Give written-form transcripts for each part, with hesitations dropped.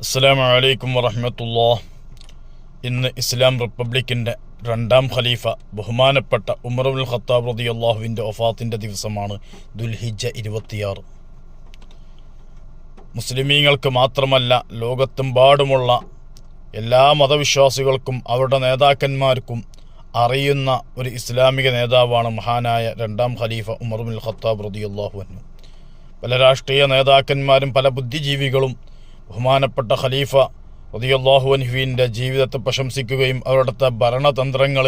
അസ്സലാമു അലൈക്കും വറഹ്മത്തുള്ളാഹി. ഇന്ന് ഇസ്ലാം റിപ്പബ്ലിക്കിൻ്റെ രണ്ടാം ഖലീഫ ബഹുമാനപ്പെട്ട ഉമർ ഇബ്നുൽ ഖത്താബ് റളിയല്ലാഹുവിൻ്റെ വഫാത്തിൻ്റെ ദിവസമാണ് ദുൽഹിജ്ജ 26. മുസ്ലിമീങ്ങൾക്ക് മാത്രമല്ല, ലോകത്തെമ്പാടുമുള്ള എല്ലാ മതവിശ്വാസികൾക്കും അവരുടെ നേതാക്കന്മാർക്കും അറിയുന്ന ഒരു ഇസ്ലാമിക നേതാവാണ് മഹാനായ രണ്ടാം ഖലീഫ ഉമർ ഇബ്നുൽ ഖത്താബ് റളിയല്ലാഹു അൻഹു. പല രാഷ്ട്രീയ നേതാക്കന്മാരും പല ബുദ്ധിജീവികളും ബഹുമാനപ്പെട്ട ഖലീഫ റളിയല്ലാഹു അൻഹുവിൻ്റെ ജീവിതത്തെ പ്രശംസിക്കുകയും അവരുടെ ഭരണതന്ത്രങ്ങൾ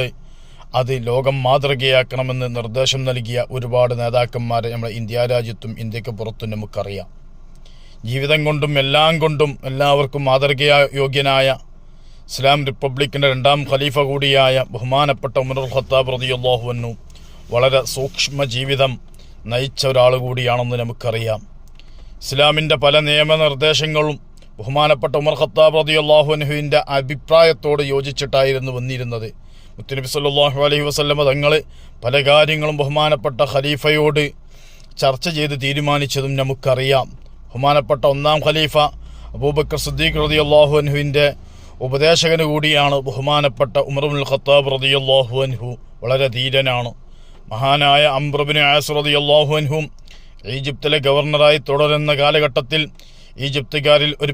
അത് ലോകം മാതൃകയാക്കണമെന്ന് നിർദ്ദേശം നൽകിയ ഒരുപാട് നേതാക്കന്മാരെ നമ്മുടെ ഇന്ത്യ രാജ്യത്തും ഇന്ത്യക്ക് പുറത്തും നമുക്കറിയാം. ജീവിതം കൊണ്ടും എല്ലാം കൊണ്ടും എല്ലാവർക്കും മാതൃകയോഗ്യനായ ഇസ്ലാം റിപ്പബ്ലിക്കിൻ്റെ രണ്ടാം ഖലീഫ കൂടിയായ ബഹുമാനപ്പെട്ട ഉമർ ഇബ്നുൽ ഖത്താബ് റളിയല്ലാഹു അൻഹു വളരെ സൂക്ഷ്മ ജീവിതം നയിച്ച ഒരാൾ കൂടിയാണെന്ന് നമുക്കറിയാം. ഇസ്ലാമിൻ്റെ പല നിയമനിർദ്ദേശങ്ങളും ബഹുമാനപ്പെട്ട ഉമർ ഖത്താബ് റളിയല്ലാഹു അൻഹുവിൻ്റെ അഭിപ്രായത്തോട് യോജിച്ചിട്ടായിരുന്നു വന്നിരുന്നത്. മുത്തുനബി സല്ലല്ലാഹു അലൈഹി വസല്ലമ തങ്ങൾ പല കാര്യങ്ങളും ബഹുമാനപ്പെട്ട ഖലീഫയോട് ചർച്ച ചെയ്ത് തീരുമാനിച്ചതും നമുക്കറിയാം. ബഹുമാനപ്പെട്ട ഒന്നാം ഖലീഫ അബൂബക്കർ സിദ്ദീഖ് റളിയല്ലാഹു അൻഹുവിൻ്റെ ഉപദേശകന് കൂടിയാണ് ബഹുമാനപ്പെട്ട ഉമർ ഇബ്നുൽ ഖത്താബ് റളിയല്ലാഹു അൻഹു. വളരെ ധീരനാണ്. മഹാനായ അംർ ഇബ്നു ആസ് റളിയല്ലാഹു അൻഹു ഈജിപ്തിലെ ഗവർണറായി തുടരുന്ന കാലഘട്ടത്തിൽ ഈജിപ്തുകാരിൽ ഒരു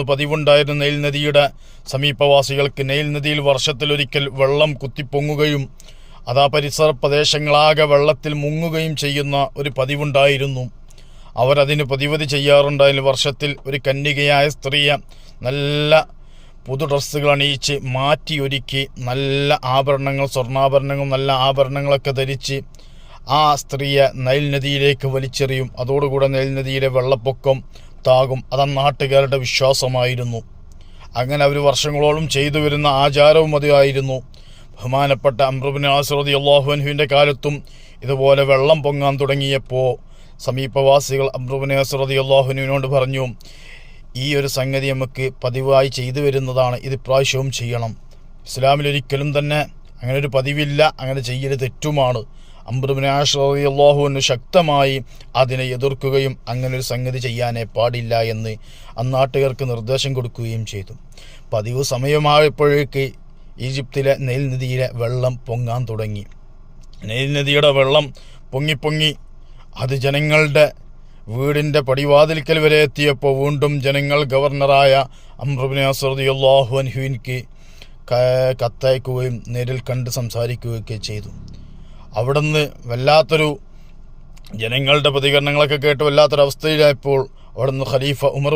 പതിവുണ്ടായിരുന്നു. നൈൽ നദിയുടെ സമീപവാസികൾക്ക് നൈൽ നദിയിൽ വർഷത്തിലൊരിക്കൽ വെള്ളം കുത്തിപ്പൊങ്ങുകയും അതാ പരിസര പ്രദേശങ്ങളാകെ വെള്ളത്തിൽ മുങ്ങുകയും ചെയ്യുന്ന ഒരു പതിവുണ്ടായിരുന്നു. അവരതിന് പ്രതിവിധി ചെയ്യാറുണ്ടായിരുന്നു. വർഷത്തിൽ ഒരു കന്യകയായ സ്ത്രീയെ നല്ല പുതു ഡ്രസ്സുകൾ അണിയിച്ച് മാറ്റിയൊരുക്കി നല്ല ആഭരണങ്ങൾ, സ്വർണ്ണാഭരണങ്ങൾ, നല്ല ആഭരണങ്ങളൊക്കെ ധരിച്ച് ആ സ്ത്രീയെ നൈൽ നദിയിലേക്ക് വലിച്ചെറിയും. അതോടുകൂടെ നൈൽ നദിയിലെ വെള്ളപ്പൊക്കം താകും. അത് നാട്ടുകാരുടെ വിശ്വാസമായിരുന്നു. അങ്ങനെ അവർ വർഷങ്ങളോളം ചെയ്തു വരുന്ന ആചാരവും അതായിരുന്നു. ബഹുമാനപ്പെട്ട അംർ ഇബ്നു ആസ് റളിയല്ലാഹു അൻഹുവിൻ്റെ കാലത്തും ഇതുപോലെ വെള്ളം പൊങ്ങാൻ തുടങ്ങിയപ്പോൾ സമീപവാസികൾ അംർ ഇബ്നു ആസ് റളിയല്ലാഹു അൻഹുവിനോട് പറഞ്ഞു, ഈ ഒരു സംഗതി നമുക്ക് പതിവായി ചെയ്തു വരുന്നതാണ്, ഇത് പ്രാവശ്യവും ചെയ്യണം. ഇസ്ലാമിലൊരിക്കലും തന്നെ അങ്ങനെ ഒരു പതിവില്ല, അങ്ങനെ ചെയ്യൽ തെറ്റുമാണ്. അംർ ഇബ്നു ആസ് റളിയല്ലാഹു അൻഹു ശക്തമായി അതിനെ എതിർക്കുകയും അങ്ങനെ ഒരു സംഗതി ചെയ്യാനേ പാടില്ല എന്ന് അന്നാട്ടുകാർക്ക് നിർദ്ദേശം കൊടുക്കുകയും ചെയ്തു. പതിവ് സമയമായപ്പോഴേക്ക് ഈജിപ്തിലെ നൈൽ നദിയിലെ വെള്ളം പൊങ്ങാൻ തുടങ്ങി. നൈൽ നദിയുടെ വെള്ളം പൊങ്ങി അത് ജനങ്ങളുടെ വീടിൻ്റെ പടിവാതിൽക്കൽ വരെ എത്തിയപ്പോൾ വീണ്ടും ജനങ്ങൾ ഗവർണറായ അംർ ഇബ്നു ആസ് റളിയല്ലാഹു അൻഹുവിൻക്ക് കത്തയക്കുകയും നേരിൽ കണ്ട് സംസാരിക്കുകയൊക്കെ ചെയ്തു. അവിടുന്ന് വല്ലാത്തൊരു ജനങ്ങളുടെ പ്രതികരണങ്ങളൊക്കെ കേട്ട് വല്ലാത്തൊരവസ്ഥയിലായപ്പോൾ അവിടുന്ന് ഖലീഫ ഉമർ